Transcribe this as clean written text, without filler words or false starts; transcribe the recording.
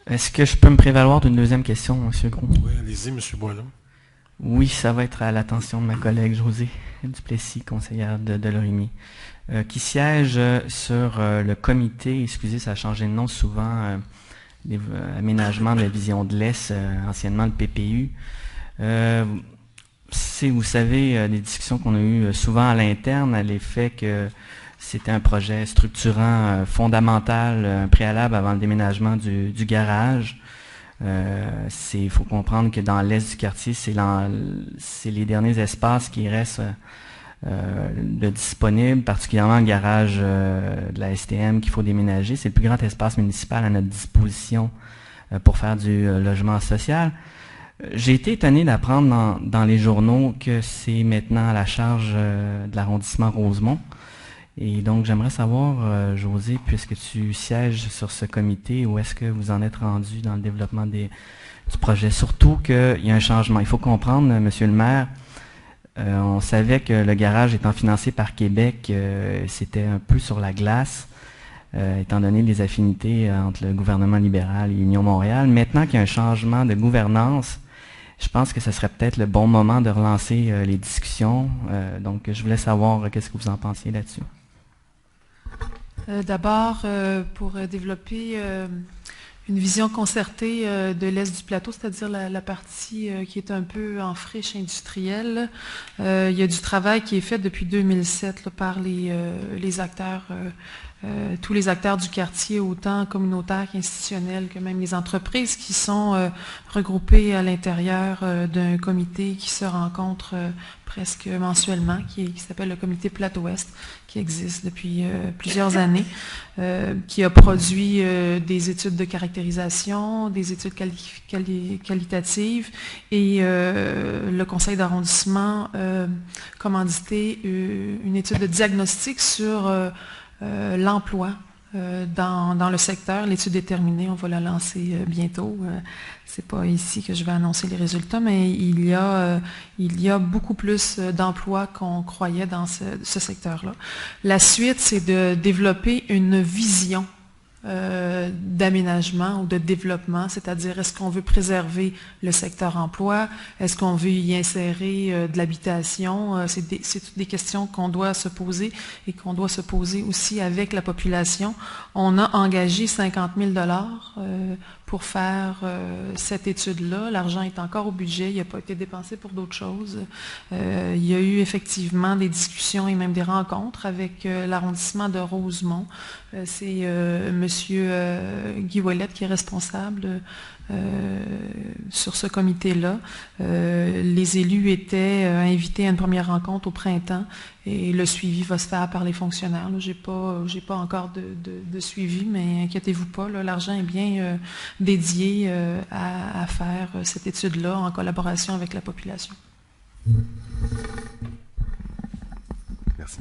Est-ce que je peux me prévaloir d'une deuxième question, M. Gros? Oui, allez-y, M. Boileau. Oui, ça va être à l'attention de ma collègue Josée Duplessis, conseillère de Lorimier, qui siège sur le comité, excusez, ça a changé de nom souvent, aménagement de la vision de l'Est, anciennement le PPU. Vous savez, des discussions qu'on a eues souvent à l'interne à l'effet que c'était un projet structurant fondamental, un préalable avant le déménagement du garage. Il faut comprendre que dans l'est du quartier, c'est les derniers espaces qui restent de disponibles, particulièrement le garage de la STM qu'il faut déménager. C'est le plus grand espace municipal à notre disposition pour faire du logement social. J'ai été étonné d'apprendre dans les journaux que c'est maintenant à la charge de l'arrondissement Rosemont. Et donc, j'aimerais savoir, Josée, puisque tu sièges sur ce comité, où est-ce que vous en êtes rendu dans le développement du projet? Surtout qu'il y a un changement. Il faut comprendre, Monsieur le maire, on savait que le garage étant financé par Québec, c'était un peu sur la glace, étant donné les affinités entre le gouvernement libéral et Union Montréal. Maintenant qu'il y a un changement de gouvernance, je pense que ce serait peut-être le bon moment de relancer les discussions. Donc, je voulais savoir qu'est-ce que vous en pensiez là-dessus. D'abord, pour développer une vision concertée de l'Est du plateau, c'est-à-dire la partie qui est un peu en friche industrielle, il y a du travail qui est fait depuis 2007 là, par les acteurs, tous les acteurs du quartier, autant communautaires qu'institutionnels, que même les entreprises qui sont regroupées à l'intérieur d'un comité qui se rencontre presque mensuellement, qui s'appelle le comité Plateau-Ouest, qui existe depuis plusieurs années, qui a produit des études de caractérisation, des études qualitatives, et le conseil d'arrondissement commandité une étude de diagnostic sur l'emploi dans le secteur. L'étude est terminée, on va la lancer bientôt. C'est pas ici que je vais annoncer les résultats, mais il y a beaucoup plus d'emplois qu'on croyait dans ce secteur-là. La suite, c'est de développer une vision d'aménagement ou de développement, c'est-à-dire est-ce qu'on veut préserver le secteur emploi, est-ce qu'on veut y insérer de l'habitation, c'est toutes des questions qu'on doit se poser et qu'on doit se poser aussi avec la population. On a engagé 50 000 $ pour faire cette étude-là. L'argent est encore au budget, il n'a pas été dépensé pour d'autres choses. Il y a eu effectivement des discussions et même des rencontres avec l'arrondissement de Rosemont. C'est Monsieur Guy Ouellette qui est responsable sur ce comité-là. Les élus étaient invités à une première rencontre au printemps et le suivi va se faire par les fonctionnaires. J'ai pas encore de suivi, mais inquiétez-vous pas, l'argent est bien dédié à faire cette étude-là en collaboration avec la population. Merci.